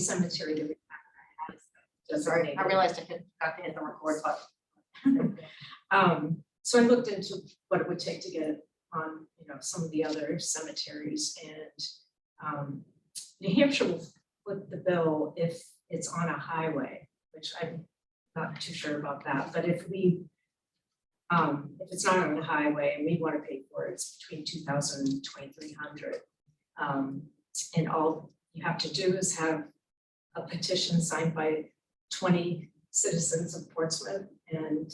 cemetery that we have. Sorry, I realized I forgot to hit the record button. So I looked into what it would take to get it on, some of the other cemeteries, and New Hampshire will foot the bill if it's on a highway, which I'm not too sure about that, but if it's not on the highway and we want to pay for it, it's between $2,000 and $2,300. And all you have to do is have a petition signed by 20 citizens of Portsmouth, and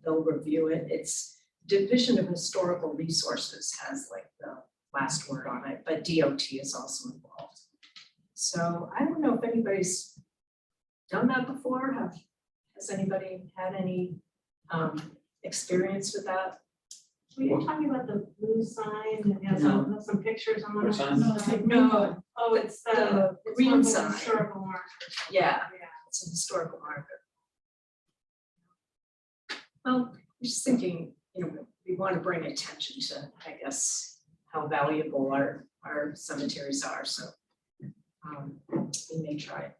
they'll review it. It's Division of Historical Resources has like the last word on it, but DOT is also involved. So I don't know if anybody's done that before. Has anybody had any experience with that? Were you talking about the blue sign and has some pictures on it? What sign? No, Oh, it's the the green sign. historical marker. Yeah, it's an historical marker. Well, I'm just thinking, we want to bring attention to, I guess, how valuable our cemeteries are. So we may try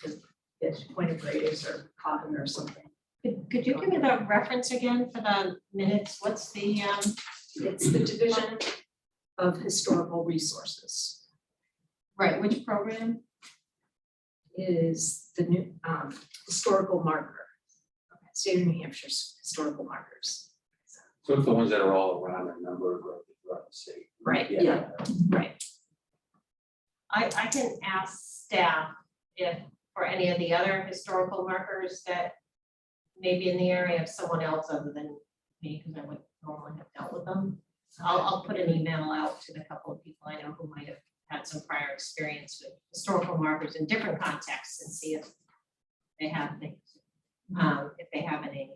to get Point of Graves or Cotton or something. Could you give me the reference again for the minutes? What's the, It's the Division of Historical Resources. right, which program? Is the new historical marker. State of New Hampshire's historical markers. So it's the ones that are all around a number throughout the state. Right, Yeah. Right. I can ask staff if for any of the other historical markers that may be in the area of someone else other than me, because I would normally have dealt with them. I'll put an email out to the couple of people I know who might have had some prior experience with historical markers in different contexts and see if they have things, if they have any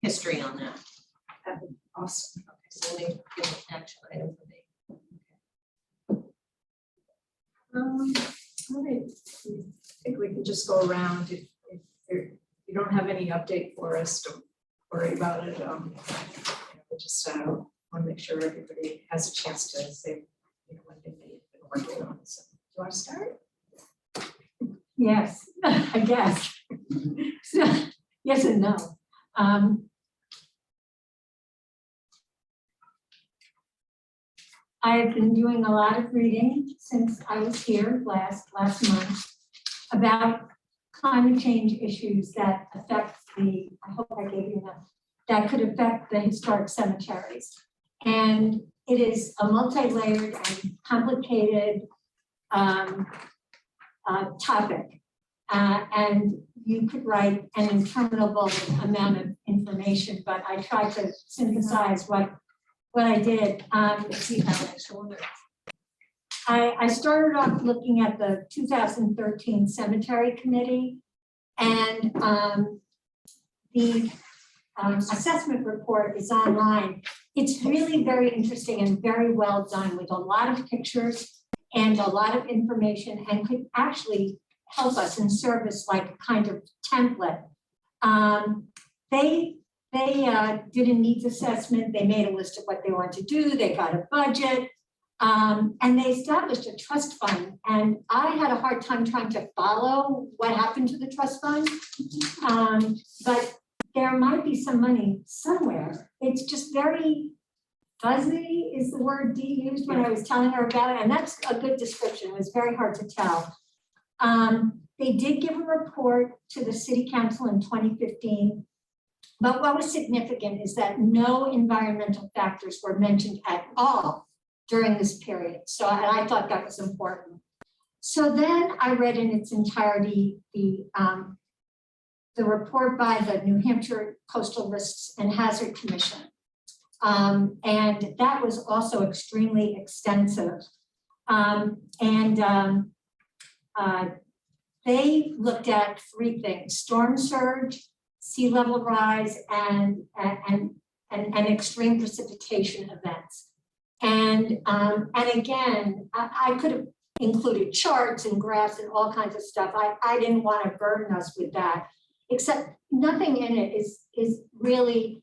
history on that. That'd be awesome. Okay, so let me give an action item for me. All right. I think we can just go around. If you don't have any update for us, don't worry about it. We just want to make sure everybody has a chance to say, what they've been working on. So, do you want to start? Yes, I guess. Yes and no. I've been doing a lot of reading since I was here last month about climate change issues that affect I hope I gave you enough, that could affect the historic cemeteries. And it is a multi-layered and complicated topic. And you could write an interminable amount of information, but I tried to synthesize what I did. I started off looking at the 2013 Cemetery Committee, and the assessment report is online. It's really very interesting and very well done with a lot of pictures and a lot of information, and could actually help us and serve us like a kind of template. They did a needs assessment. They made a list of what they want to do. They got a budget, and they established a trust fund. And I had a hard time trying to follow what happened to the trust fund, but there might be some money somewhere. It's just very fuzzy is the word Dee used when I was telling her about it, and that's a good description. It was very hard to tell. They did give a report to the City Council in 2015, but what was significant is that no environmental factors were mentioned at all during this period. So I thought that was important. So then I read in its entirety the report by the New Hampshire Coastal Risks and Hazard Commission. And that was also extremely extensive. They looked at three things: storm surge, sea level rise, and extreme precipitation events. And again, I could have included charts and graphs and all kinds of stuff. I didn't want to burden us with that, except nothing in it is really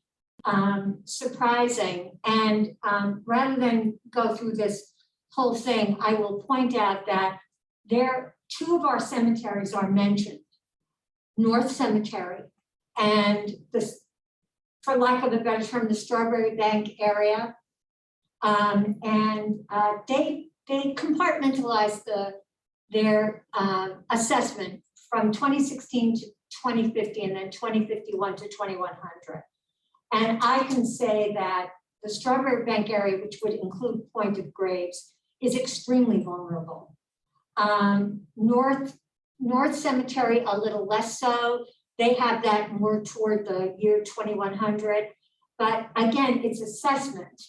surprising. And rather than go through this whole thing, I will point out that two of our cemeteries are mentioned. North Cemetery and this, for lack of a better term, the Strawberry Bank area. They compartmentalized their assessment from 2016 to 2050 and then 2051 to 2100. And I can say that the Strawberry Bank area, which would include Point of Graves, is extremely vulnerable. North Cemetery, a little less so. They have that more toward the year 2100. But again, it's assessment.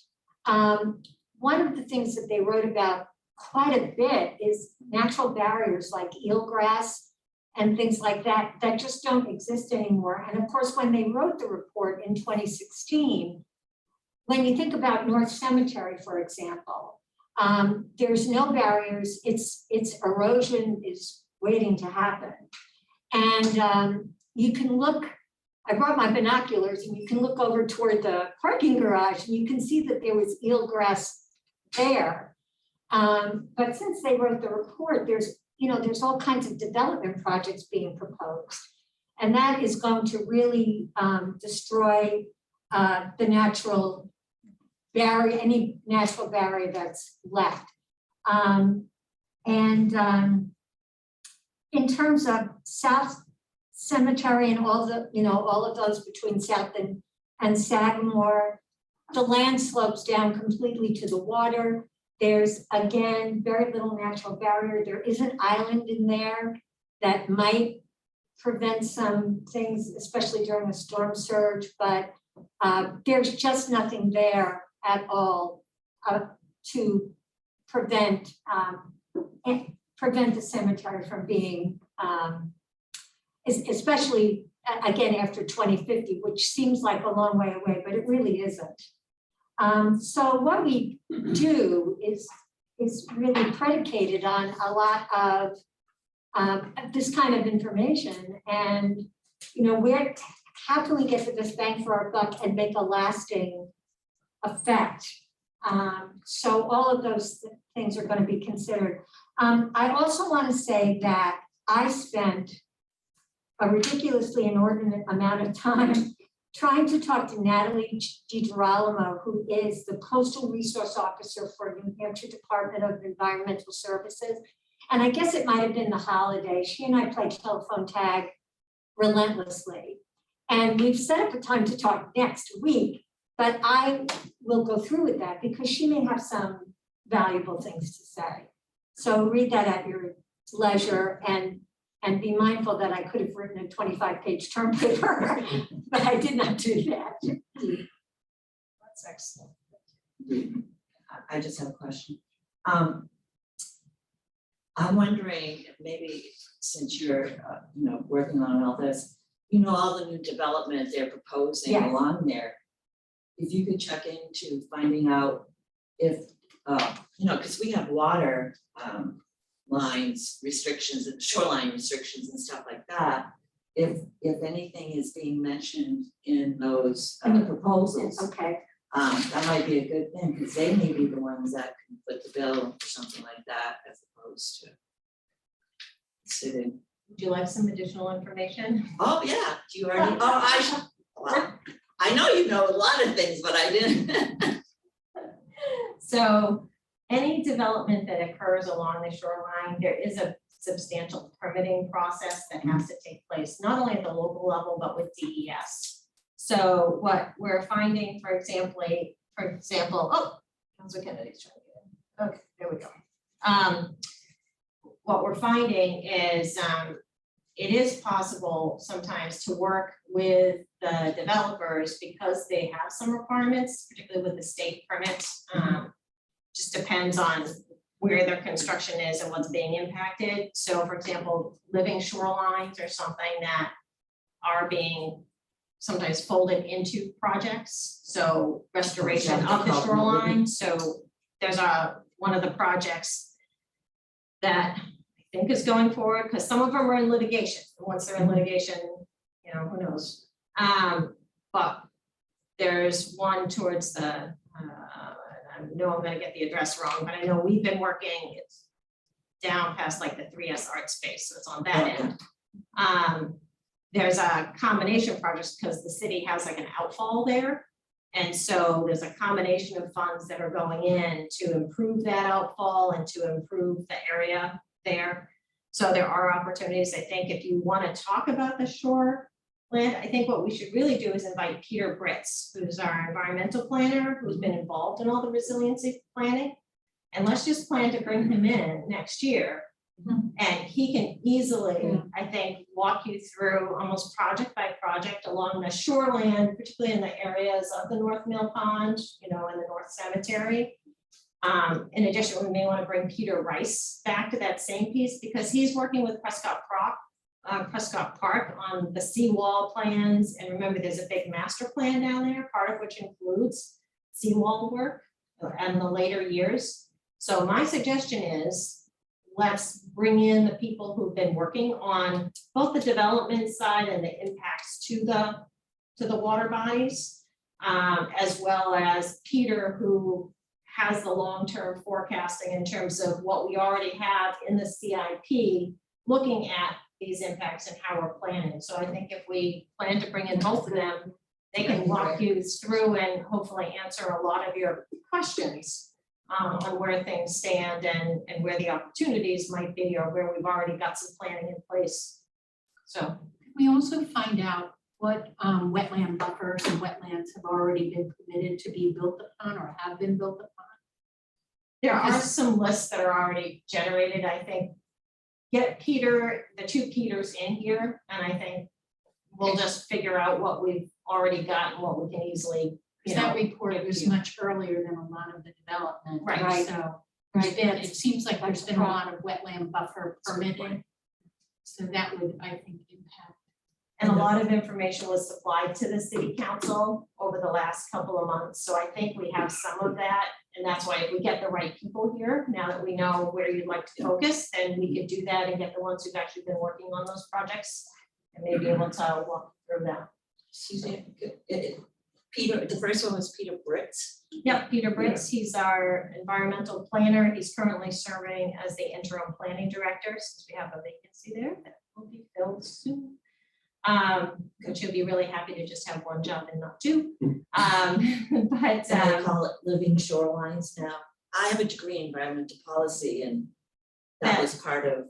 One of the things that they wrote about quite a bit is natural barriers like eelgrass and things like that, that just don't exist anymore. And of course, when they wrote the report in 2016, when you think about North Cemetery, for example, there's no barriers, its erosion is waiting to happen. And you can look, I brought my binoculars and you can look over toward the parking garage and you can see that there was eelgrass there. But since they wrote the report, there's all kinds of development projects being proposed. And that is going to really destroy the natural barrier, any natural barrier that's left. In terms of South Cemetery and all of those between South and Sagamore, the land slopes down completely to the water. There's, again, very little natural barrier. There is an island in there that might prevent some things, especially during a storm surge, but there's just nothing there at all to prevent the cemetery from being, especially again after 2050, which seems like a long way away, but it really isn't. So what we do is really predicated on a lot of this kind of information, and how can we get to this bang for our buck and make a lasting effect? So all of those things are going to be considered. I also want to say that I spent a ridiculously inordinate amount of time trying to talk to Natalie DiGirolamo, who is the Coastal Resource Officer for New Hampshire Department of Environmental Services. And I guess it might have been the holiday. She and I played telephone tag relentlessly. And we've set up a time to talk next week, but I will go through with that because she may have some valuable things to say. So read that at your leisure and be mindful that I could have written a 25-page term paper, but I did not do that. That's excellent. I just have a question. I'm wondering, maybe since you're, working on all this, all the new development they're proposing Yes. along there, if you could check into finding out if, because we have water lines, restrictions, and shoreline restrictions and stuff like that. If anything is being mentioned in those proposals, Okay. that might be a good thing, because they may be the ones that can foot the bill or something like that, as opposed to sitting. Would you like some additional information? Oh, yeah, do you already, I know you know a lot of things, but I didn't. So any development that occurs along the shoreline, there is a substantial permitting process that has to take place, not only at the local level, but with DES. So what we're finding, for example, oh, Councilor Kennedy's trying to get in. Okay, there we go. What we're finding is it is possible sometimes to work with the developers because they have some requirements, particularly with the state permits. Just depends on where their construction is and what's being impacted. So for example, living shorelines are something that are being sometimes folded into projects. So restoration of the shoreline. So there's one of the projects that I think is going forward, because some of them are in litigation. Once they're in litigation, who knows? But there's one towards the, I know I'm gonna get the address wrong, but I know we've been working, it's down past like the 3S art space, so it's on that end. There's a combination of projects because the city has like an outfall there. And so there's a combination of funds that are going in to improve that outfall and to improve the area there. So there are opportunities. I think if you want to talk about the shoreland, I think what we should really do is invite Peter Britz, who's our environmental planner, who's been involved in all the resiliency planning. And let's just plan to bring him in next year. And he can easily, I think, walk you through almost project by project along the shoreland, particularly in the areas of the North Mill Pond, you know, and the North Cemetery. In addition, we may want to bring Peter Rice back to that same piece because he's working with Prescott Park on the seawall plans. And remember, there's a big master plan down there, part of which includes seawall work and the later years. So my suggestion is, let's bring in the people who've been working on both the development side and the impacts to the water bodies, as well as Peter, who has the long-term forecasting in terms of what we already have in the CIP, looking at these impacts and how we're planning. So I think if we plan to bring in both of them, they can walk you through and hopefully answer a lot of your questions on where things stand and where the opportunities might be, or where we've already got some planning in place. So We also find out what wetland buffers and wetlands have already been permitted to be built upon or have been built upon. there are some lists that are already generated. I think get Peter, the two Peters in here, and I think we'll just figure out what we've already got and what we can easily, you Because that know, report give was you. much earlier than a lot of the development. Right. So there's been, it seems like there's been a lot of wetland buffer permitting. So that would, I think, impact. And a lot of information was supplied to the city council over the last couple of months. So I think we have some of that. And that's why if we get the right people here, now that we know where you'd like to focus, then we could do that and get the ones who've actually been working on those projects and maybe able to walk through them. Suzanne, Peter, the first one was Peter Britz. Yep, Peter Britz, he's our environmental planner. He's currently serving as the interim planning director, since we have a vacancy there that will be filled soon. Which he'll be really happy to just have one job and not two. But And they call it living shorelines now. I have a degree in environmental policy and that was part of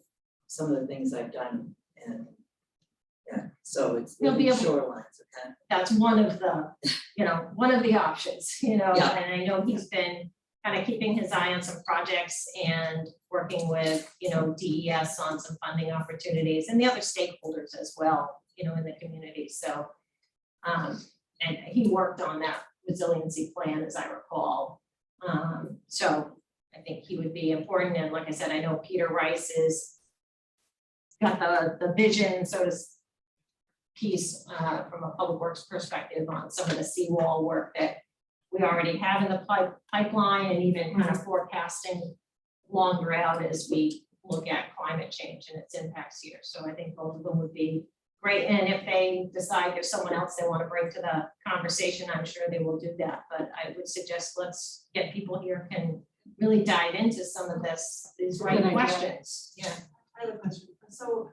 some of the things I've done. And yeah, so it's You'll be living able- shorelines, okay? that's one of the, one of the options, Yeah. and I know he's been kind of keeping his eye on some projects and working with, DES on some funding opportunities and the other stakeholders as well, in the community, so. And he worked on that resiliency plan, as I recall. So I think he would be important, and like I said, I know Peter Rice is got the vision, so to piece from a public works perspective on some of the seawall work that we already have in the pipeline, and even kind of forecasting longer out as we look at climate change and its impacts here. So I think both of them would be great. And if they decide there's someone else they want to bring to the conversation, I'm sure they will do that. But I would suggest let's get people here who can really dive into some of these right Good idea. questions. Yeah. I have a question. So,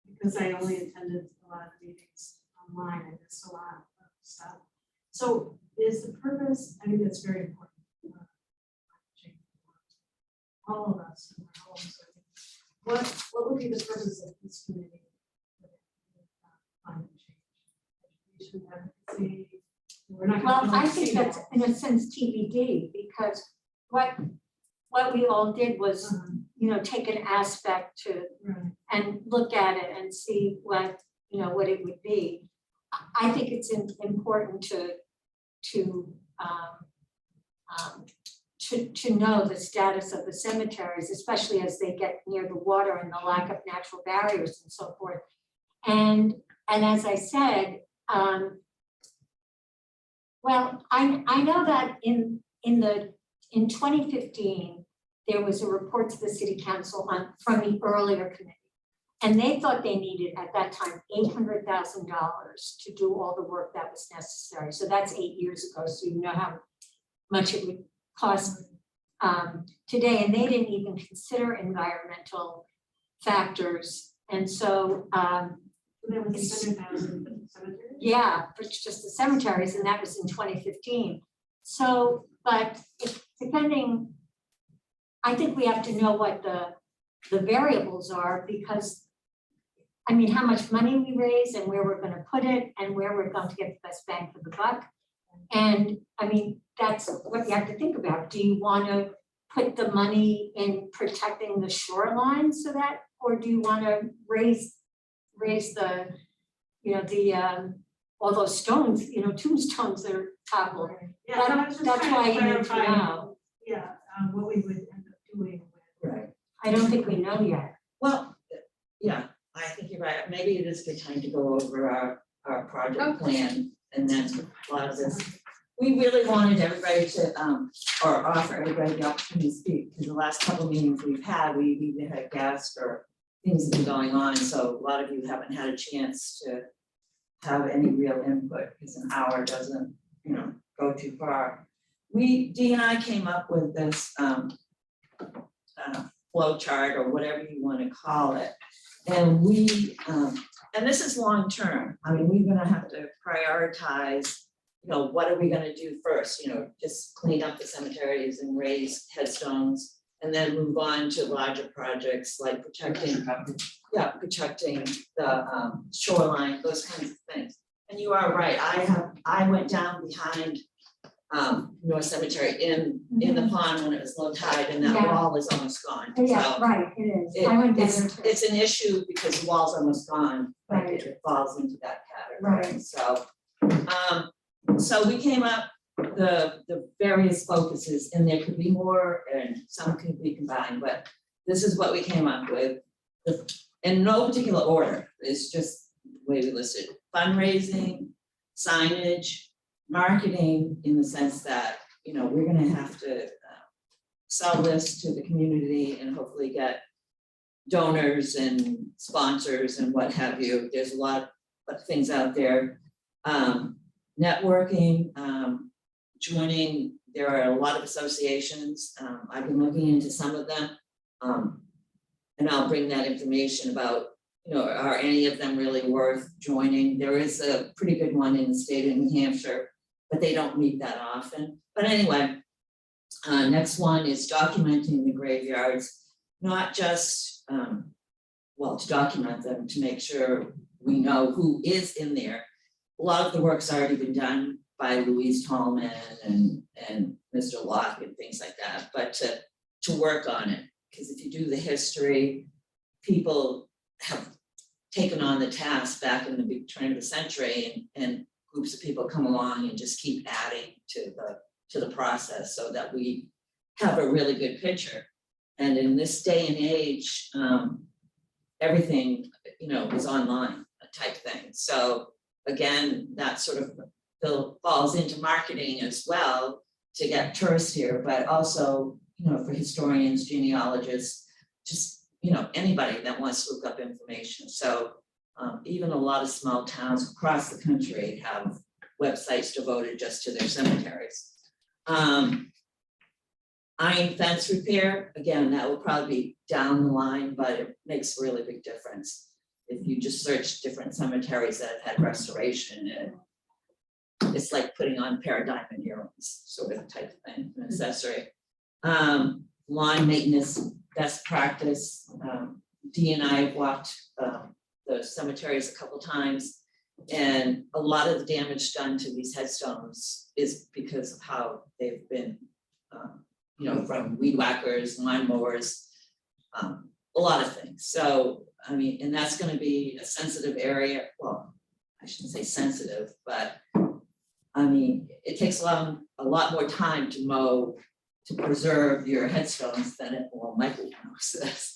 because I only attended a lot of meetings online, I missed a lot of stuff. So is the purpose, I think that's very important. All of us in our homes. What would be the purpose of this committee? Climate change, education, advocacy. We're not gonna Well, I really think see that's that. in a sense TBD, because what we all did was, take an aspect to Right. and look at it and see what it would be. I think it's important to know the status of the cemeteries, especially as they get near the water and the lack of natural barriers and so forth. And as I said, well, I know that in 2015, there was a report to the city council from the earlier committee. And they thought they needed at that time $800,000 to do all the work that was necessary. So that's 8 years ago. So you know how much it would cost today, and they didn't even consider environmental factors. And so, There was 600,000 for the cemetery. yeah, for just the cemeteries, and that was in 2015. So, but depending, I think we have to know what the variables are, because, I mean, how much money we raise and where we're gonna put it and where we're going to get the best bang for the buck. And, I mean, that's what you have to think about. Do you wanna put the money in protecting the shoreline so that, or do you wanna raise the, all those stones, tombstones that are toppled? Yeah, and I was just That's trying why to you need to clarify, know. yeah, what we would end up doing with. Right. I don't think we know yet. Well, yeah, I think you're right. Maybe it is a good time to go over our project plan and then a lot of this. We really wanted everybody to, or offer everybody the opportunity to speak, because the last couple meetings we've had, we've either had guests or things have been going on, so a lot of you haven't had a chance to have any real input, because an hour doesn't, go too far. Dee and I came up with this, flow chart or whatever you want to call it. And and this is long term. I mean, we're gonna have to prioritize, what are we gonna do first, just clean up the cemeteries and raise headstones. And then move on to larger projects like protecting the shoreline, those kinds of things. And you are right, I went down behind North Cemetery in the pond when it was low tide, and that Yeah. wall is almost gone. Yeah, So right, it is. I went down there too. it's an issue because the wall's almost gone, but Right. it falls into that category, Right. so we came up the various focuses, and there could be more, and some could be combined, but this is what we came up with. In no particular order, it's just the way we listed: fundraising, signage, marketing, in the sense that, we're gonna have to sell this to the community and hopefully get donors and sponsors and what have you. There's a lot of things out there. Networking, joining, there are a lot of associations. I've been looking into some of them. And I'll bring that information about, are any of them really worth joining? There is a pretty good one in the state of New Hampshire, but they don't meet that often. But anyway, next one is documenting the graveyards, not just, to document them, to make sure we know who is in there. A lot of the work's already been done by Louise Tallman and Mr. Locke and things like that, but to work on it, because if you do the history, people have taken on the task back in the big turn of the century, and groups of people come along and just keep adding to the process so that we have a really good picture. And in this day and age, everything, is online type thing. So again, that sort of falls into marketing as well, to get tourists here, but also, for historians, genealogists, just, anybody that wants to look up information. So even a lot of small towns across the country have websites devoted just to their cemeteries. Iron fence repair, again, that will probably be down the line, but it makes a really big difference. If you just search different cemeteries that have had restoration, it's like putting on a pair of diamond earrings, sort of type of thing, an accessory. Lawn maintenance, best practice. Dee and I have walked the cemeteries a couple times, and a lot of the damage done to these headstones is because of how they've been, from weed whackers, lawn mowers, a lot of things. So, I mean, and that's gonna be a sensitive area. Well, I shouldn't say sensitive, but I mean, it takes a lot more time to mow, to preserve your headstones than it, well, Michael knows this,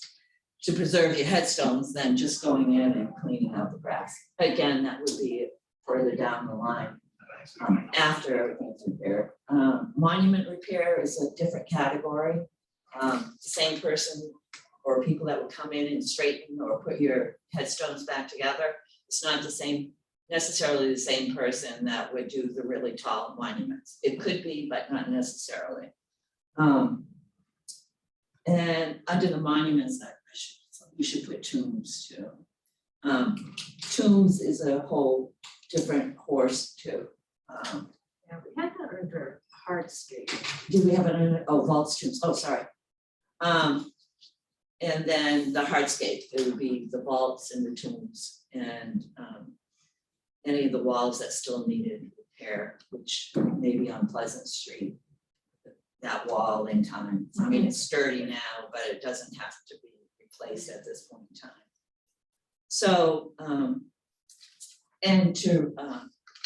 to preserve your headstones than just going in and cleaning out the grass. Again, that would be further down the line, after everything's repaired. Monument repair is a different category. The same person or people that would come in and straighten or put your headstones back together, it's not necessarily the same person that would do the really tall monuments. It could be, but not necessarily. And under the monuments, we should put tombs too. Tombs is a whole different horse too. Yeah, we had that under hardscape. Do we have it in, oh, vaults, tombs, oh, sorry. And then the hardscape, it would be the vaults and the tombs and any of the walls that still needed repair, which may be on Pleasant Street. That wall in time, I mean, it's sturdy now, but it doesn't have to be replaced at this point in time. So, and to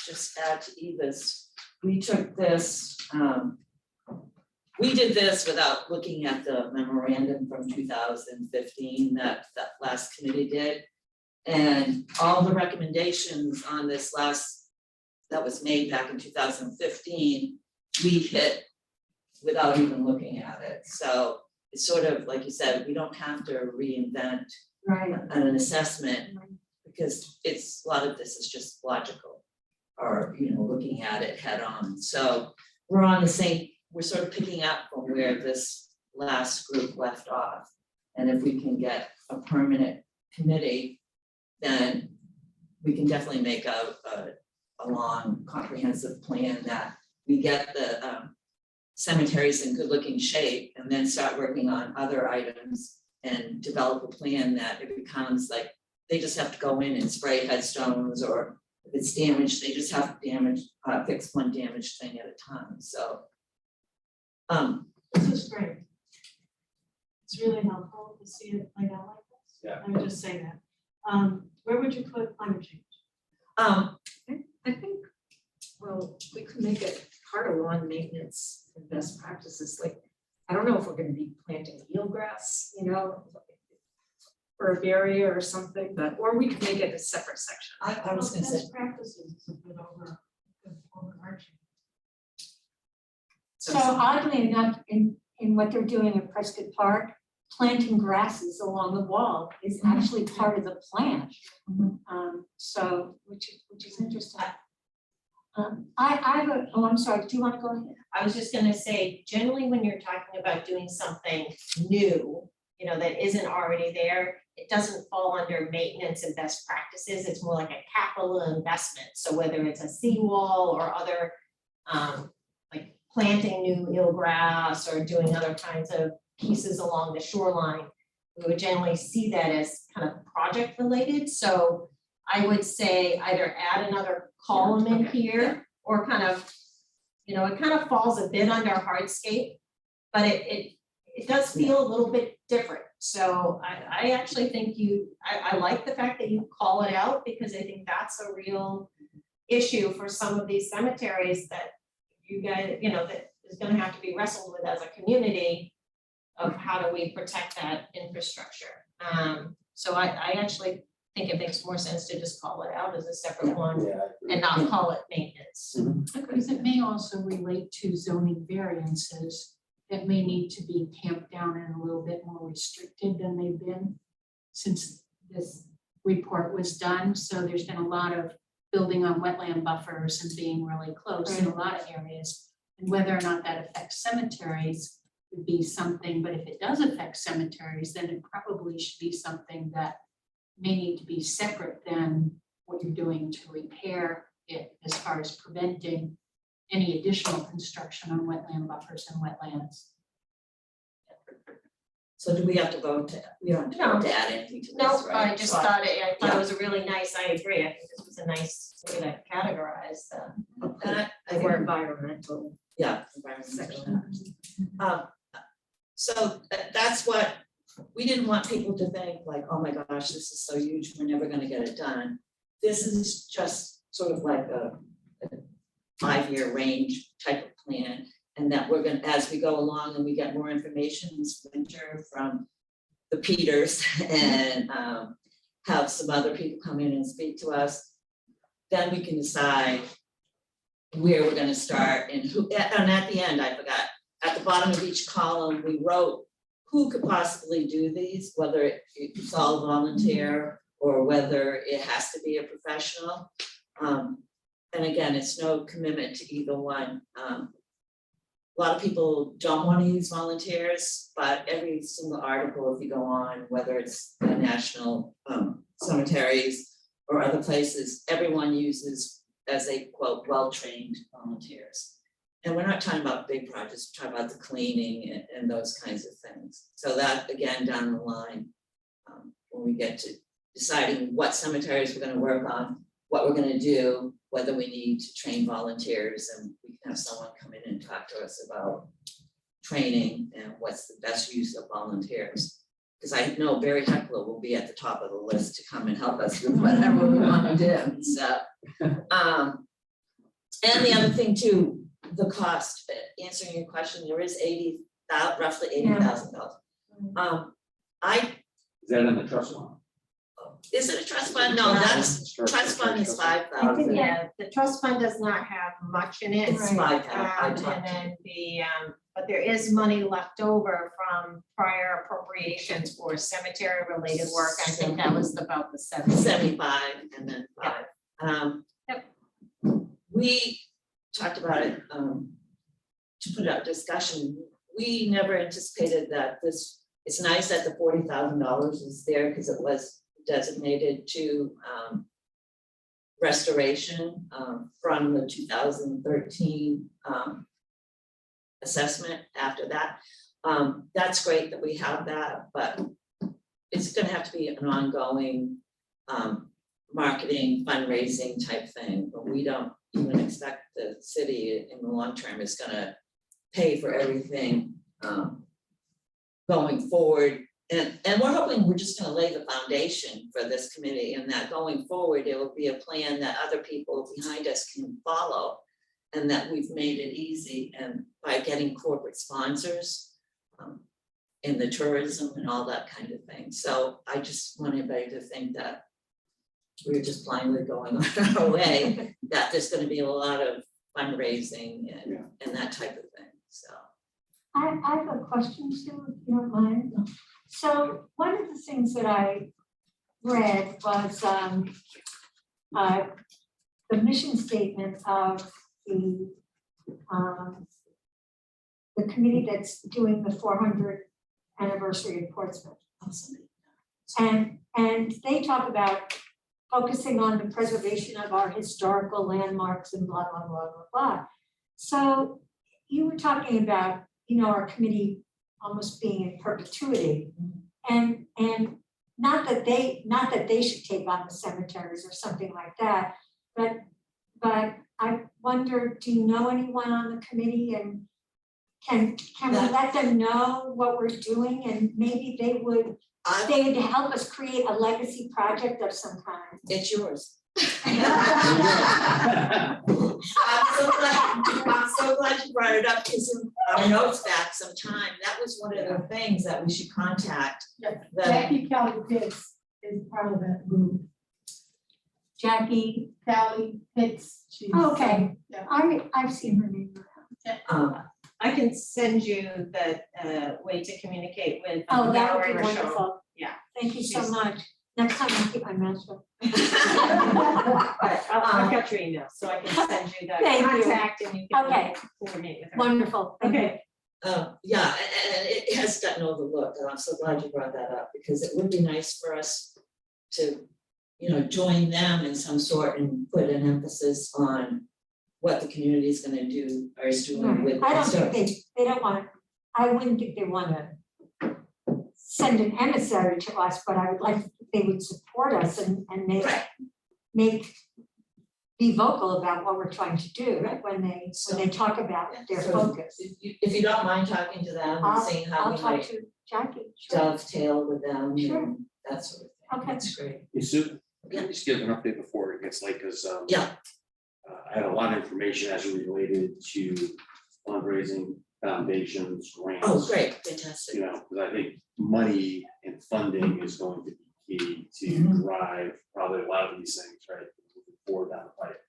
just add to Eva's, we took this, we did this without looking at the memorandum from 2015 that last committee did. And all the recommendations on this last, that was made back in 2015, we hit without even looking at it. So it's sort of, like you said, we don't have to reinvent Right. an assessment because it's, a lot of this is just logical or, you know, looking at it head on. So we're on the same, we're sort of picking up from where this last group left off. And if we can get a permanent committee, then we can definitely make a long comprehensive plan that we get the cemeteries in good looking shape and then start working on other items and develop a plan that it becomes like, they just have to go in and spray headstones, or if it's damaged, they just have to fix one damaged thing at a time, so. This is great. It's really helpful to see it played out like this. Yeah. I would just say that. Where would you put climate change? I think, well, we could make it part of lawn maintenance and best practices, like, I don't know if we're gonna be planting eelgrass, you know, or a barrier or something, but, or we could make it a separate section. I was gonna say, Best practices is a bit overarching. So oddly enough, in what they're doing at Prescott Park, planting grasses along the wall is actually part of the plan. So, which is interesting. I have a, oh, I'm sorry, do you want to go ahead? I was just gonna say, generally, when you're talking about doing something new, you know, that isn't already there, it doesn't fall under maintenance and best practices, it's more like a capital investment. So whether it's a seawall or other, like planting new eelgrass or doing other kinds of pieces along the shoreline, we would generally see that as kind of project related. So I would say either add another column in here or kind of, you know, it kind of falls a bit under hardscape, but it does feel a little bit different. So I actually think I like the fact that you call it out, because I think that's a real issue for some of these cemeteries that you guys, you know, that is gonna have to be wrestled with as a community of how do we protect that infrastructure. So I actually think it makes more sense to just call it out as a separate one Yeah. and not call it maintenance. Because it may also relate to zoning variances that may need to be tamped down and a little bit more restricted than they've been since this report was done. So there's been a lot of building on wetland buffers and being really close in a lot of areas. And whether or not that affects cemeteries would be something, but if it does affect cemeteries, then it probably should be something that may need to be separate than what you're doing to repair it as far as preventing any additional construction on wetland buffers and wetlands. so do we have to vote to, we don't have to vote to add anything to this, No, right? I just So thought it was a really nice, I agree, I think this was a nice way to categorize the. and I Or think, environmental yeah. section. So that's what, we didn't want people to think like, oh my gosh, this is so huge, we're never gonna get it done. This is just sort of like a 5-year range type of plan. And that we're gonna, as we go along and we get more information this winter from the Peters and have some other people come in and speak to us, then we can decide where we're gonna start and who, and at the end, I forgot, at the bottom of each column, we wrote who could possibly do these, whether it's all volunteer or whether it has to be a professional. And again, it's no commitment to either one. a lot of people don't want to use volunteers, but every single article, if you go on, whether it's the national cemeteries or other places, everyone uses, as they quote, well-trained volunteers. And we're not talking about big projects, we're talking about the cleaning and those kinds of things. So that, again, down the line, when we get to deciding what cemeteries we're gonna work on, what we're gonna do, whether we need to train volunteers, and we can have someone come in and talk to us about training and what's the best use of volunteers. Because I know Barry Heckler will be at the top of the list to come and help us with whatever we want to do, so. And the other thing too, the cost, answering your question, there is roughly $80,000. Is that in the trust fund? Is it a trust fund? No, that's, trust fund is $5,000. Yeah, the trust fund does not have much in it. It's $5,000. And then but there is money left over from prior appropriations for cemetery related work. I think that was about the 75 and then 5. Yep. We talked about it, to put out discussion. We never anticipated that it's nice that the $40,000 is there because it was designated to restoration from the 2013 assessment after that. That's great that we have that, but it's gonna have to be an ongoing marketing, fundraising type thing, but we don't even expect the city in the long term is gonna pay for everything going forward. And we're hoping we're just gonna lay the foundation for this committee, and that going forward, it will be a plan that other people behind us can follow. And that we've made it easy, and by getting corporate sponsors in the tourism and all that kind of thing. So I just want everybody to think that we're just blindly going on our way, that there's gonna be a lot of fundraising and that type of thing, so. I have a question too, if you don't mind. So one of the things that I read was the mission statement of the committee that's doing the 400th anniversary of Portsmouth. And they talk about focusing on the preservation of our historical landmarks and blah, blah, blah, blah, blah. So you were talking about, our committee almost being in perpetuity. And not that they should take on the cemeteries or something like that, but I wonder, do you know anyone on the committee, and can we let them know what we're doing, and maybe they would help us create a legacy project of some kind? It's yours. I'm so glad you brought it up, because in our notes back some time, that was one of the things that we should contact. Jackie Kelly Pitts is part of that group. Jackie, Kelly Pitts, she's. okay, Yeah. I've seen her name around. I can send you the way to communicate with. Oh, that would Valerie be Rochelle. wonderful. Yeah. Thank you so She's- much. Next time I'll keep my mouth shut. But I've got your email, so I can send you the Thank you. contact and you can Okay. coordinate with her. Wonderful, thank you. Okay, Yeah, and it has gotten overlooked, and I'm so glad you brought that up, because it would be nice for us to, join them in some sort and put an emphasis on what the community is gonna do or is doing with. I don't so- think they don't want, I wouldn't think they want to send an emissary to us, but I would like, if they would support us and Right. be vocal about what we're trying to do when they talk about their So focus. If you don't mind talking to them and seeing how I'll we talk might to Jackie, sure, dovetail with them Sure. and that sort of thing. Okay. That's great. Hey, Sue, can I just give an update before it gets late, because Yeah. I had a lot of information as it related to fundraising, foundations, grants. Oh, great, fantastic. Because I think money and funding is going to be key to Mhm. drive probably a lot of these things, right? Moving forward down the pipe.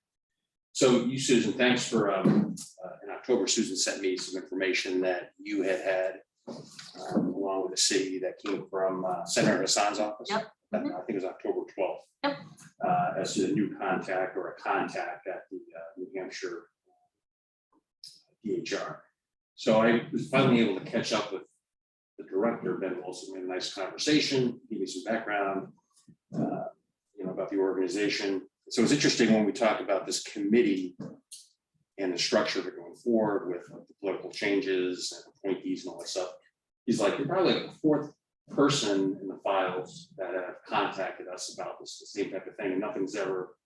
So you, Susan, thanks for, in October, Susan sent me some information that you had along with the city that came from Senator Hassan's office. Yep. I think it was October 12th. Yep. As to the new contact or a contact at the New Hampshire DHR. So I was finally able to catch up with the director, Ben Wilson. We had a nice conversation, gave me some background, about the organization. So it's interesting when we talk about this committee and the structure of it going forward with the political changes and appointees and all that stuff. He's like, you're probably like the fourth person in the files that have contacted us about this, the same type of thing, and nothing's ever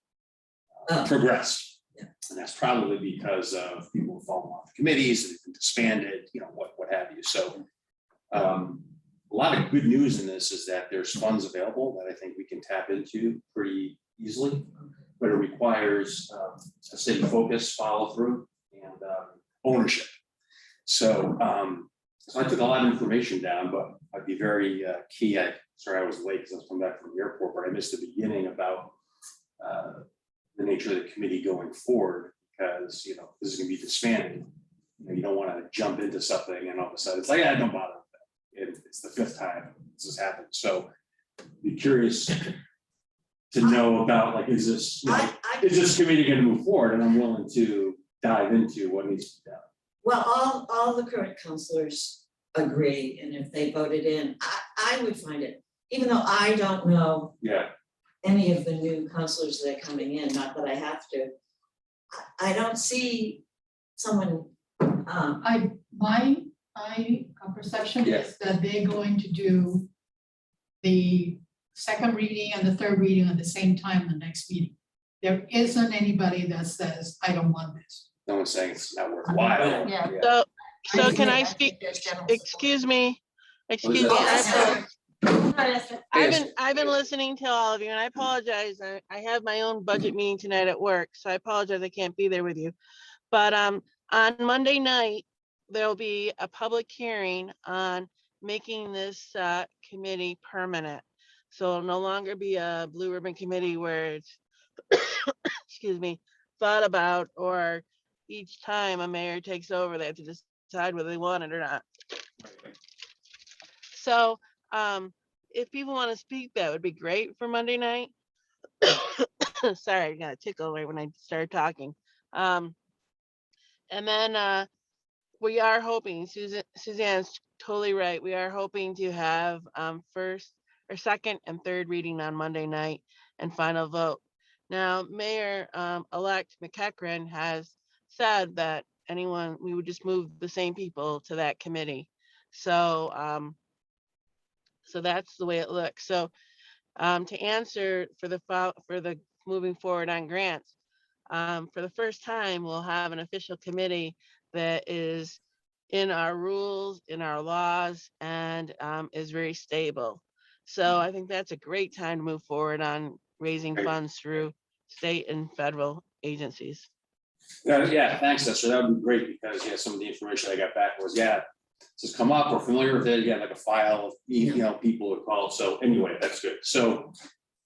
progressed. Yeah. And that's probably because of people who fall off the committees, and they've been disbanded, what have you. So a lot of good news in this is that there's funds available that I think we can tap into pretty easily, but it requires a steady focus, follow through, and ownership. So, so I took a lot of information down, but I'd be very key. Sorry, I was late because I was coming back from the airport, but I missed the beginning about the nature of the committee going forward, because this is going to be disbanded. You don't want to jump into something and all of a sudden it's like, don't bother with that. It's the fifth time this has happened. So be curious to know about, like, is this committee going to move forward? And I'm willing to dive into what needs to be done. Well, all the current counselors agree, and if they voted in, I would find it, even though I don't know Yeah, any of the new counselors that are coming in, not that I have to. I don't see someone, My perception Yeah. is that they're going to do the second reading and the third reading at the same time the next meeting. There isn't anybody that says, I don't want this. no one's saying it's not worthwhile. Yeah. So can I think speak, there's general excuse me, excuse me, Oh, I Esther. I've been listening to all of you and I apologize. I have my own budget meeting tonight at work, so I apologize I can't be there with you. But on Monday night, there'll be a public hearing on making this committee permanent. So it'll no longer be a blue ribbon committee where it's, excuse me, thought about, or each time a mayor takes over, they have to decide whether they want it or not. So if people want to speak, that would be great for Monday night. Sorry, I got a tickle right when I started talking. And then we are hoping, Suzanne's totally right. We are hoping to have first or second and third reading on Monday night and final vote. Now, Mayor-elect McEachran has said that we would just move the same people to that committee. So, so that's the way it looks. So to answer for the moving forward on grants, for the first time, we'll have an official committee that is in our rules, in our laws, and is very stable. So I think that's a great time to move forward on raising funds through state and federal agencies. Yeah, thanks, Esther. That would be great, because some of the information I got back was, this has come up, we're familiar with it, like a file of people who called. So anyway, that's good. So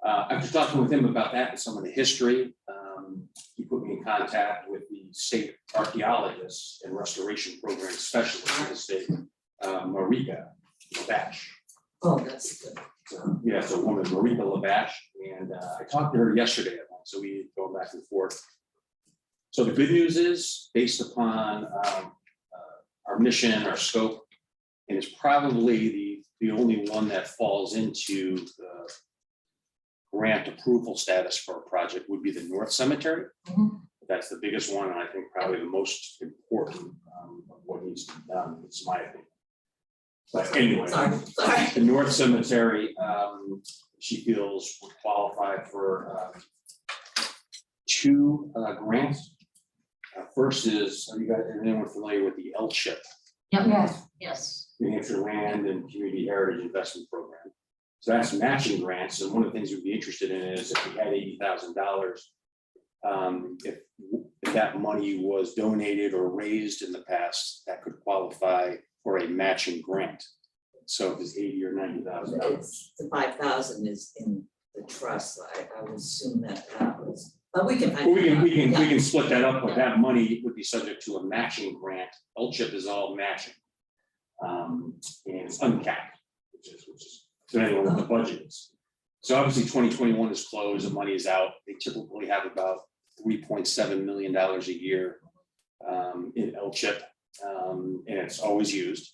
after talking with him about that and some of the history, he put me in contact with the state archaeologist and restoration program specialist in the state, Marika Labash. Oh, that's good. It's a woman, Marika Labash, and I talked to her yesterday, so we go back and forth. So the good news is, based upon our mission, our scope, and it's probably the only one that falls into the grant approval status for a project, would be the North Cemetery. That's the biggest one, and I think probably the most important of what needs to be done. It's my opinion. But anyway, Sorry. the North Cemetery, she feels would qualify for 2 grants. First is, anyone familiar with the LCHIP, Yes. Yes. New Hampshire Land and Community Heritage Investment Program? So that's matching grants, and one of the things we'd be interested in is if we had $80,000, if that money was donated or raised in the past, that could qualify for a matching grant. So if it's $80,000 or $90,000. It's the 5,000 is in the trust, so I would assume that was, but we can. Well, we can split that up, but that money would be subject to a matching grant. LCHIP is all matching. And it's uncapped, which is depending on what the budget is. So obviously 2021 is closed, the money is out. They typically have about $3.7 million a year in LCHIP. and it's always used.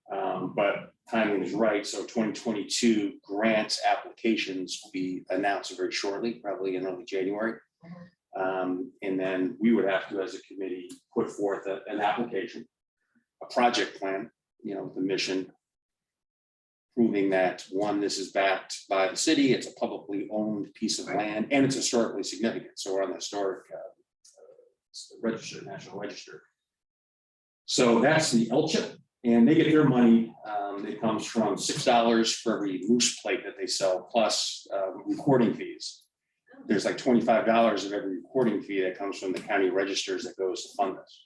But timing is right, so 2022 grant applications will be announced very shortly, probably in early January. And then we would have to, as a committee, put forth an application, a project plan, with the mission, proving that, one, this is backed by the city, it's a publicly owned piece of land, and it's historically significant. So we're on the historic register, National Register. So that's the LCHIP, and they get their money. It comes from $6 for every moose plate that they sell, plus recording fees. There's like $25 of every recording fee that comes from the county registers that goes to fund this.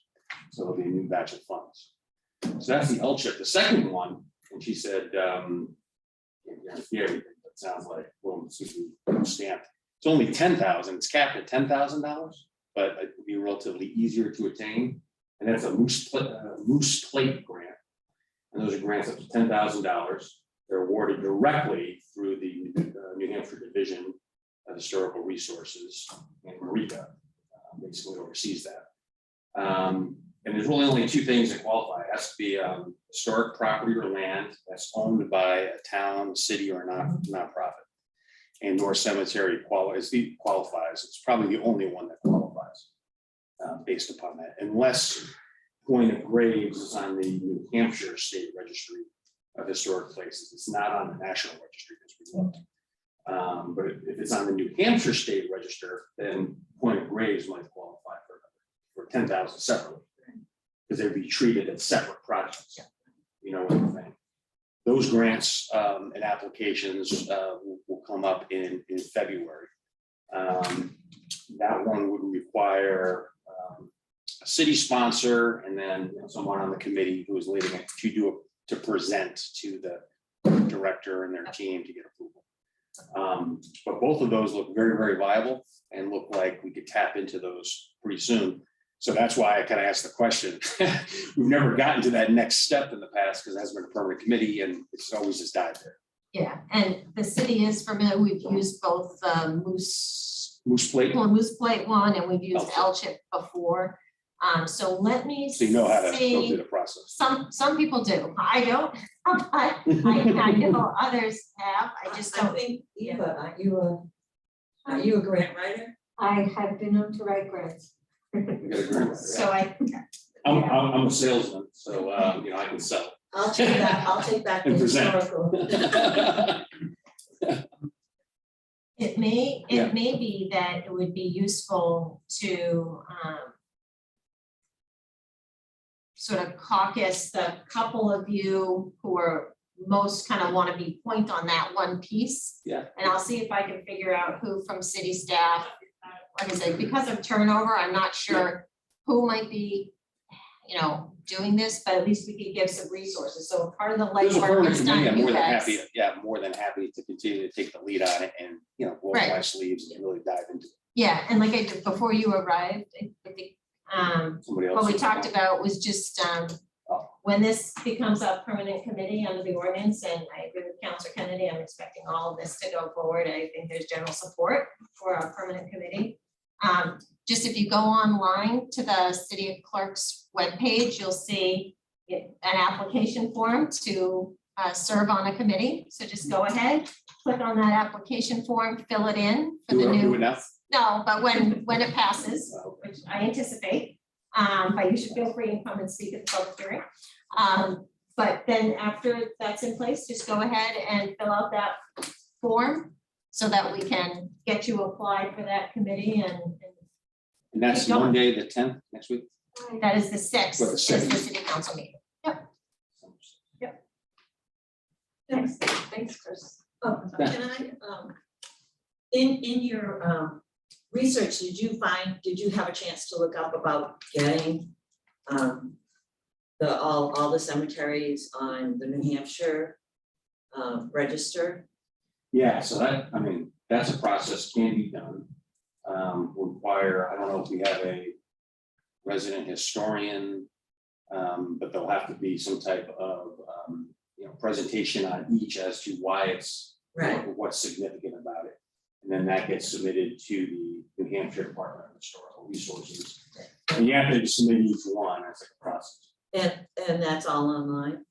So it'll be a new batch of funds. So that's the LCHIP. The second one, and she said, can't guarantee everything, but it sounds like, well, it's stamped. It's only 10,000, it's capped at $10,000, but it would be relatively easier to attain. And that's a moose plate grant. And those are grants up to $10,000. They're awarded directly through the New Hampshire Division of Historical Resources, and Marika basically oversees that. And there's really only two things that qualify. It has to be historic property or land that's owned by a town, city, or nonprofit. And North Cemetery qualifies. It's probably the only one that qualifies based upon that, unless Point of Graves is on the New Hampshire State Registry of Historic Places. It's not on the National Registry, as we looked. But if it's on the New Hampshire State Register, then Point of Graves might qualify for 10,000 separately, because they'd be treated as separate projects. What I'm saying. Those grants and applications will come up in February. That one would require a city sponsor, and then someone on the committee who is leading it to present to the director and their team to get approval. But both of those look very, very viable and look like we could tap into those pretty soon. So that's why I kind of asked the question. We've never gotten to that next step in the past because it hasn't been a permanent committee, and it's always just died there. Yeah, and the city is familiar, we've used both Moose Plate, Plate one, and we've used LCHIP before. So let me so you know how to go through see, the process. some people do, I don't, but I know others have, I just I don't. think, Eva, are you a grant writer? I have been known to write grants. You gotta agree with that. So I'm a salesman, so I can sell. I'll take back the And present. historical. it may Yeah. be that it would be useful to sort of caucus the couple of you who are most kind of want to be point on that one piece. Yeah. And I'll see if I can figure out who from city staff, like I said, because of turnover, I'm not sure who might be, doing this, but at least we could give some resources. So part of the There's a legwork permanent is done, committee, I'm you more than guys. happy, more than happy to continue to take the lead on it and, roll Right. my sleeves and really dive into it. Yeah, and like I did before you arrived, I think, Somebody else. what we is- talked about was just, when this becomes a permanent committee under the ordinance, and I agree with Councilor Kennedy, I'm expecting all of this to go forward. I think there's general support for a permanent committee. Just if you go online to the city clerk's webpage, you'll see an application form to serve on a committee. So just go ahead, click on that application form, fill it in for the Do new. it now? No, but when it passes, which I anticipate, but you should feel free to come and speak at the public hearing. But then after that's in place, just go ahead and fill out that form so that we can get you applied for that committee, and And that's Keep going. Monday, the 10th, next week? that is the sixth, Or the is the 6th. city council meeting. Thanks, Chris. Oh, can I, in your research, did you have a chance to look up about getting all the cemeteries on the New Hampshire register? Yeah, so that's a process can be done. Require, I don't know if we have a resident historian, but there'll have to be some type of, presentation on each as to why it's, what's significant about it. And then that gets submitted to the New Hampshire Department of Historical Resources. And you have to submit each one as a process. And that's all online?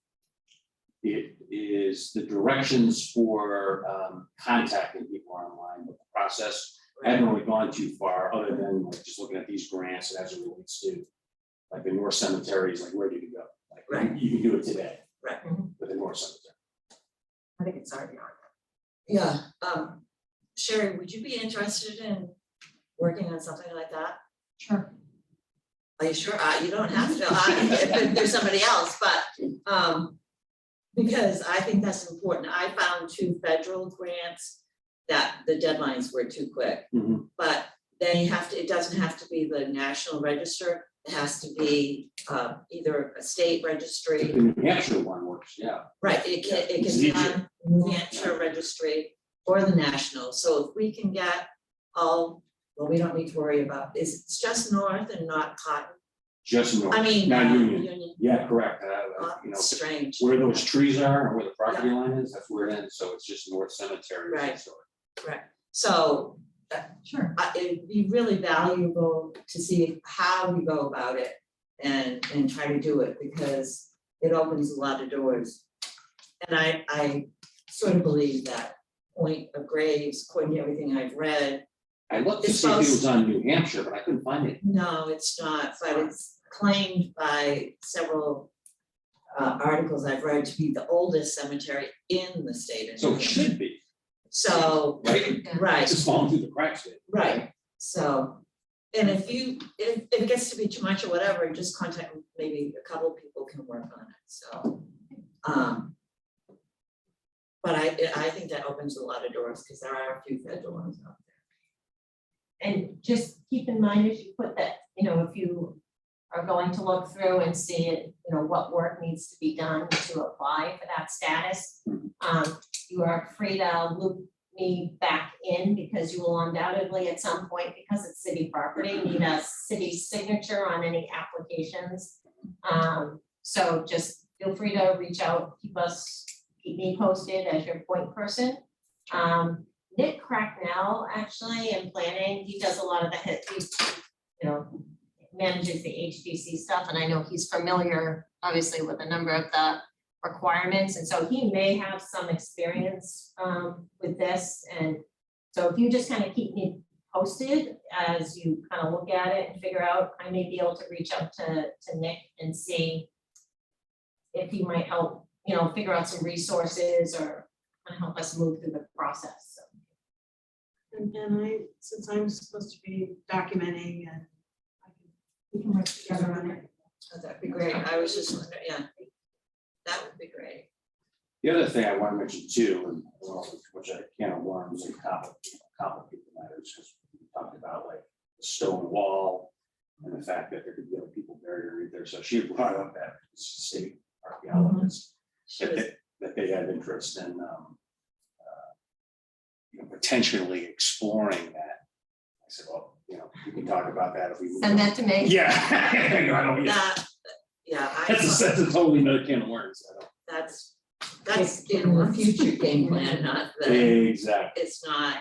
It is the directions for contacting people online, but the process, I haven't really gone too far, other than like just looking at these grants and as it relates to like the North Cemetery is like ready to go. Like Right. you can do it today. Right. With the North Cemetery. I think it's already on. Yeah, Sherry, would you be interested in working on something like that? Sure. Are you sure? You don't have to, if there's somebody else, but, because I think that's important. I found 2 federal grants that the deadlines were too quick. Mhm. But they have to, it doesn't have to be the National Register, it has to be, either a state registry. The New Hampshire one works, yeah. Right, it can It's be easier. on New Hampshire registry or the national, so if we can get all, well, we don't need to worry about, it's just north and not Cotton. Just north, I mean, not Union. Union, Yeah, correct. You know, strange. where those trees are and where the property line is, that's where it ends. So it's just North Cemetery. Right. So So, Sure. it'd be really valuable to see how we go about it and try to do it, because it opens a lot of doors. And I sort of believe that Point of Graves, according to everything I've read, I looked to It's see if it supposed- was on New Hampshire, but I couldn't find it. no, it's not, but it's claimed by several articles I've read to be the oldest cemetery in the state of So New it Hampshire. should be, So, right? right, It's just falling through the cracks. There. right, so, and if it gets to be too much or whatever, just contact, maybe a couple people can work on it, so. But I think that opens a lot of doors, because there are a few federal ones out there. And just keep in mind as you put that, if you are going to look through and see it, what work needs to be done to apply for that status. You are free to loop me back in, because you will undoubtedly at some point, because it's city property, need a city signature on any applications. So just feel free to reach out, keep me posted as your point person. Nick Cracknell, actually, in planning, he does a lot of manages the HDC stuff, and I know he's familiar, obviously, with a number of the requirements, and so he may have some experience with this, and so if you just kind of keep me posted as you kind of look at it and figure out, I may be able to reach out to Nick and see if he might help, figure out some resources or kind of help us move through the process, so. And since I'm supposed to be documenting and we can work together on it. Oh, that'd be great, I was just wondering, yeah. That would be great. The other thing I want to mention too, and which I can of worms and complicate matters, because we talked about like the stone wall and the fact that there could be other people buried underneath there. So she brought up that state archaeologists that they had interest in potentially exploring that. I said, well, we can talk about that if we move Send on. that to me. Yeah. I don't, that's a totally another can of worms. That's in the future game plan, not the, Exactly. it's not.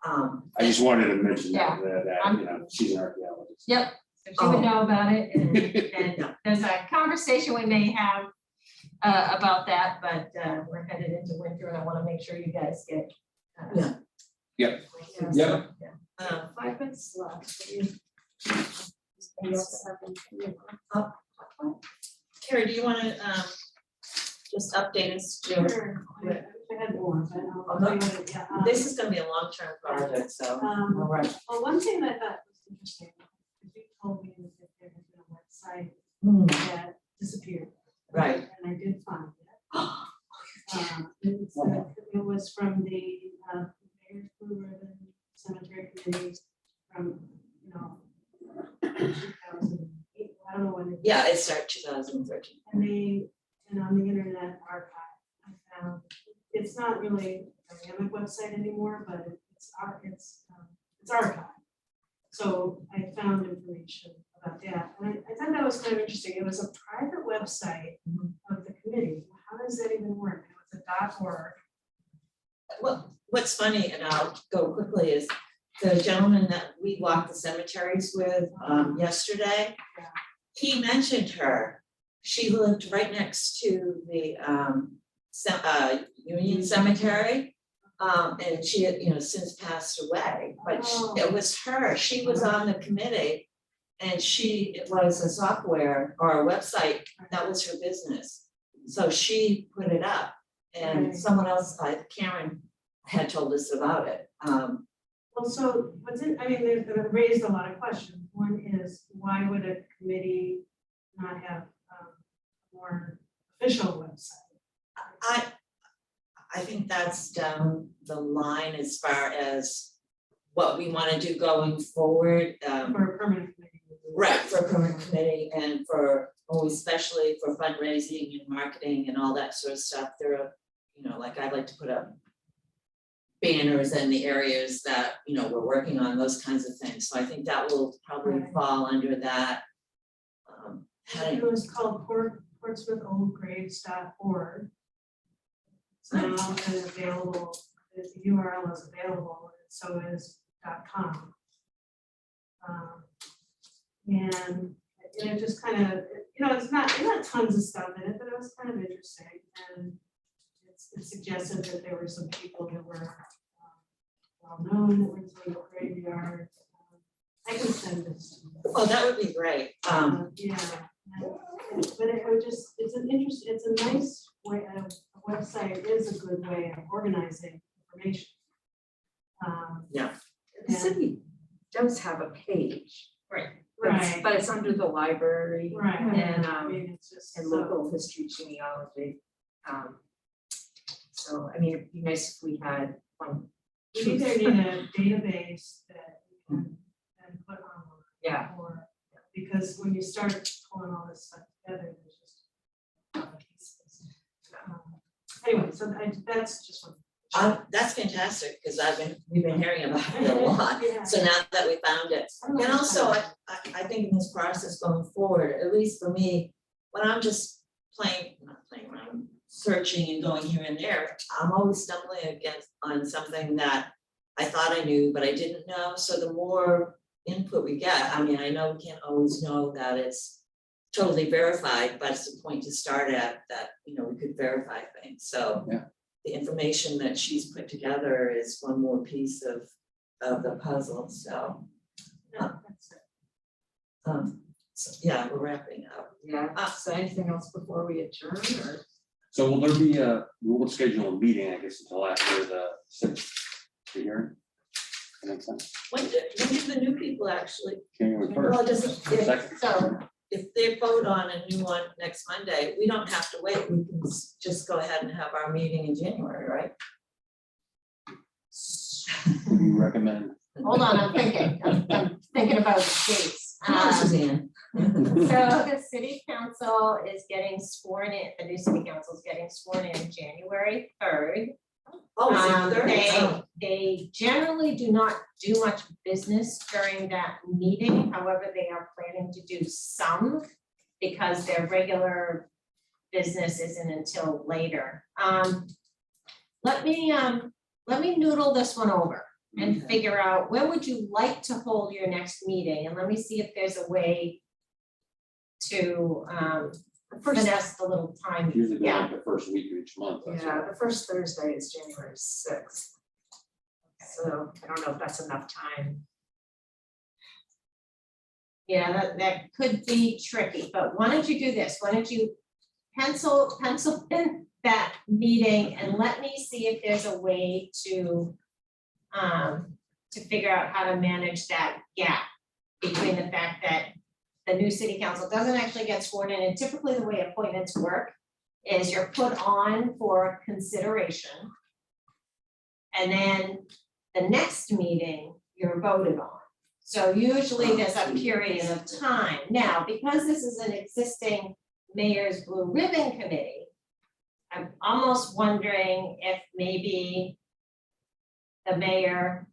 I just wanted to mention Yeah. that she's an archaeologist. Yep, so she would know about it, and Yeah. there's a conversation we may have about that, but we're headed into winter, and I wanna make sure you guys get. Yeah. Yep. Yeah. um, 5 minutes left. Carrie, do you wanna just update us? Jill? Sure, I had more, but I'll tell you what it- yeah, This is gonna be a long-term project, so. All right. Well, one thing that I thought was interesting, is you told me that there had been a website that disappeared. Right. And I did find it. It was from the Mayor's Blue Ribbon Cemetery Committee from, 2008, I don't know when. Yeah, it started 2013. And on the Internet Archive, I found, it's not really a dynamic website anymore, but it's archived. So I found information about that, and I thought that was kind of interesting. It was a private website of the committee. How does that even work? It was a .org. Well, what's funny, and I'll go quickly, is the gentleman that we walked the cemeteries with yesterday. Yeah. He mentioned her she lived right next to the Union Cemetery. And she had, since passed away, but it was her, she was on the committee. And it was a software or a website, that was her business. So she put it up and Right. someone else, Karen, had told us about it. Well, so they've raised a lot of questions. One is, why would a committee not have a more official website? I think that's down the line as far as what we want to do going forward. For a permanent committee? Right, for a permanent committee and especially for fundraising and marketing and all that sort of stuff. There are, like I like to put up banners in the areas that, we're working on, those kinds of things. So I think that will probably Right. fall under that. It was called portsmoutholdgraves.org. It's now available, the URL is available, and so is .com. And it just kind of, it's not tons of stuff in it, but it was kind of interesting. And it suggested that there were some people that were well-known that went to the graveyard. I can send this to you. Oh, that would be great. Yeah, but it would just, it's a nice way, a website is a good way of organizing information. The city does have a page, Right. Right, but it's under the library right. and, I mean, it's just. and so- local history genealogy. So, I mean, it'd be nice if we had one. We either need a database that we can then put on. Yeah. Or, because when you start pulling all this stuff together, there's just. a lot of pieces. Anyway, so that's just one. That's fantastic, because we've been hearing about it a lot. Yeah. So now that we found it, and also I think in this process going forward, at least for me, when I'm just not playing around, searching and going here and there, I'm always stumbling on something that I thought I knew, but I didn't know. So the more input we get, I mean, I know we can't always know that it's totally verified, but it's a point to start at that, we could verify things. So Yeah. the information that she's put together is one more piece of the puzzle. So, That's it. yeah, we're wrapping up. Yeah, so anything else before we adjourn or? So will there be we won't schedule a meeting, I guess, until after the 6th, the hearing? That makes sense. When did the new people actually, January well, it 1st, doesn't, second. so if they vote on a new one next Monday, we don't have to wait. We can just go ahead and have our meeting in January, right? What do you recommend? Hold on, I'm thinking about the dates. Come on, Suzanne. So the city council is getting sworn in, the new city council is getting sworn in January 3rd. Oh, is it third? Oh. They generally do not do much business during that meeting, however, they are planning to do some because their regular business isn't until later. Let me noodle this one over and Okay. figure out where would you like to hold your next meeting, and let me see if there's a way to finesse the little time. Usually they're Yeah, like the first week of each month. that's all. The first Thursday is January 6th. So I don't know if that's enough time. yeah, that could be tricky, but why don't you do this? Why don't you pencil in that meeting and let me see if there's a way to figure out how to manage that gap between the fact that the new city council doesn't actually get sworn in, and typically the way appointments work is you're put on for consideration. And then the next meeting, you're voted on. So usually there's a period of time. Now, because this is an existing mayor's blue ribbon committee, I'm almost wondering if maybe the mayor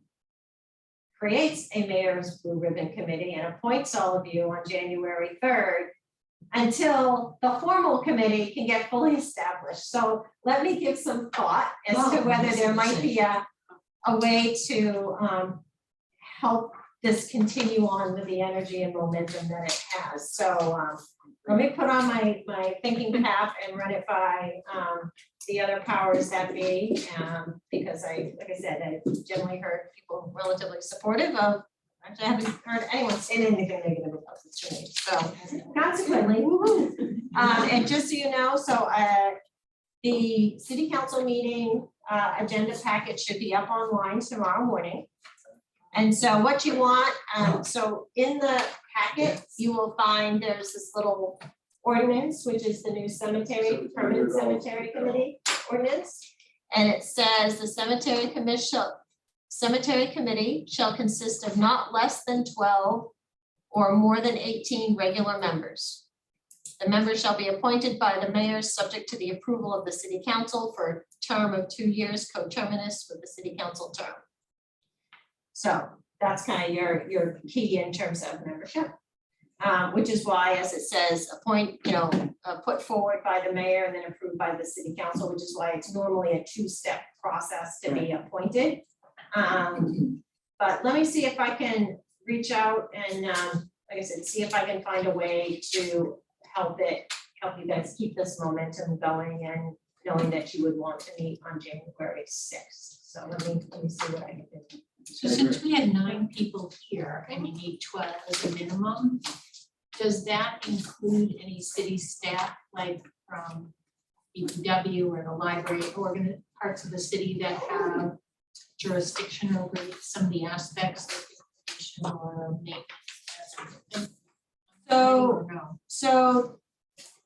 creates a mayor's blue ribbon committee and appoints all of you on January 3rd until the formal committee can get fully established. So let me give some thought as to Oh, whether that's there might be a way to help this continue on with the energy and momentum that it has. So let me put on my thinking cap and run it by, the other powers that be, because like I said, I generally heard people relatively supportive of, actually, I haven't heard anyone say anything negative about this to me, so consequently, and just so you know, so, the city council meeting, agenda packet should be up online tomorrow morning. And so what you want, so in the packet, you will find there's this little ordinance, which is the new cemetery, permanent cemetery committee ordinance. And it says the cemetery committee shall consist of not less than 12 or more than 18 regular members. The members shall be appointed by the mayor, subject to the approval of the city council for a term of 2 years, coterminous with the city council term. So that's kind of your key in terms of membership. Which is why, as it says, put forward by the mayor and then approved by the city council, which is why it's normally a 2-step process to be appointed. But let me see if I can reach out and, like I said, see if I can find a way to help you guys keep this momentum going and knowing that you would want to meet on January 6th. So let me see what I can do. So since we had 9 people here and you need 12 as a minimum, does that include any city staff, like from DPW or the library, parts of the city that have jurisdiction over some of the aspects of information or maintenance? So- Or no? So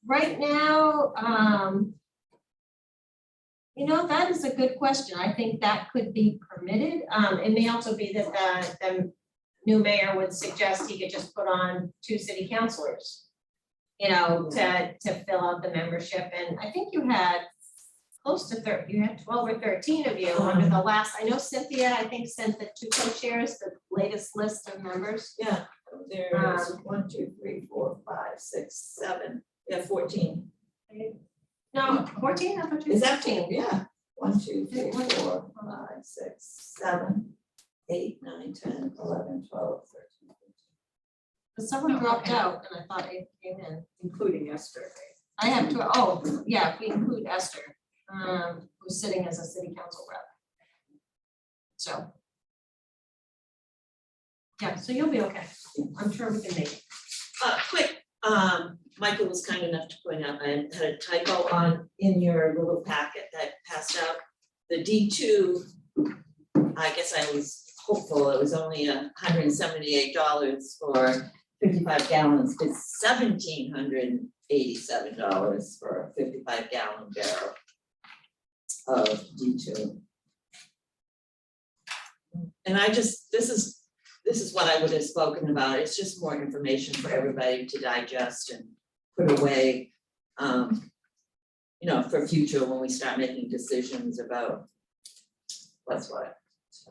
right now, that is a good question. I think that could be permitted. It may also be that the new mayor would suggest he could just put on 2 city councilors, to fill out the membership. And I think you had close to 30, you had 12 or 13 of you under the last, I know Cynthia, I think, sent the 2 co-chairs, the latest list of members. Yeah, there's 1, 2, 3, 4, 5, 6, 7, 14. No, 14, I thought you Is were that 15. Yeah, 1, 2, 3, 4, 5, 6, 7, 8, 9, 10, 11, 12, 13. But someone dropped out and I thought it came in. Including Esther. I have if we include Esther, who's sitting as a city council rep. So. Yeah, so you'll be okay. I'm sure we can make it. Quick, Michael was kind enough to point out, I had a typo in your little packet that passed out. The D2, I guess I was hopeful, it was only $178 for 55 gallons, it's $1,787 for a 55-gallon barrel of D2. And this is what I would have spoken about, it's just more information for everybody to digest and put away, for future when we start making decisions about what's what, so.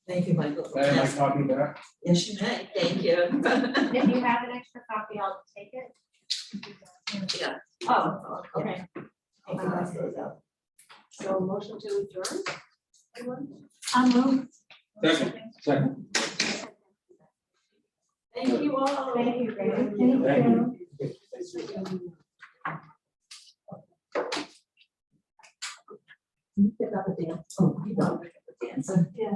Thank you, Michael. for May I passing. copy back? Yes, you may, thank you. If you have an extra copy, I'll take it. Yeah. Oh, okay. I'll pass those out. So motion to adjourn? Anyone? I'll move. Second. Thank you all. Thank you, Greg. Thank you. Pick up a dance. Oh, you don't pick up a dance. Yeah.